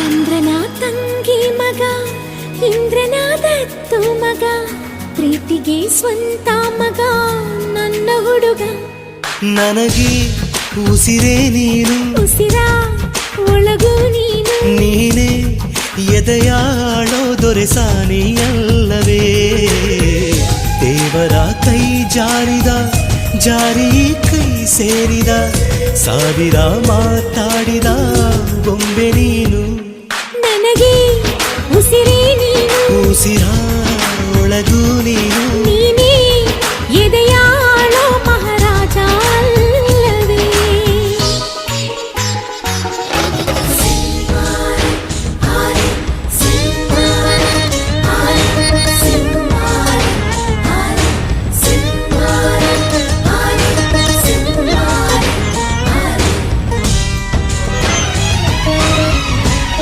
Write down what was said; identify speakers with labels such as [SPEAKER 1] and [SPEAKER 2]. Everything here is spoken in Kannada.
[SPEAKER 1] ಚಂದ್ರನ ತಂಗಿ ಮಗ, ಇಂದ್ರನ ದತ್ತು ಮಗ, ಪ್ರೀತಿಗೆ ಸ್ವಂತ ಮಗ ನನ್ನ ಹುಡುಗ.
[SPEAKER 2] ನನಗೆ ಉಸಿರೇ ನೀನು,
[SPEAKER 1] ಉಸಿರ ಒಳಗೂ ನೀನು,
[SPEAKER 2] ನೀನೇ ಎದೆಯಾಳೋ ದೊರೆಸಾನಿಯಲ್ಲವೇ. ದೇವರ ಕೈ ಜಾರಿದ ಜಾರಿ ಕೈ ಸೇರಿದ, ಸಾವಿರ ಮಾತಾಡಿದ ಗೊಂಬೆ ನೀನು.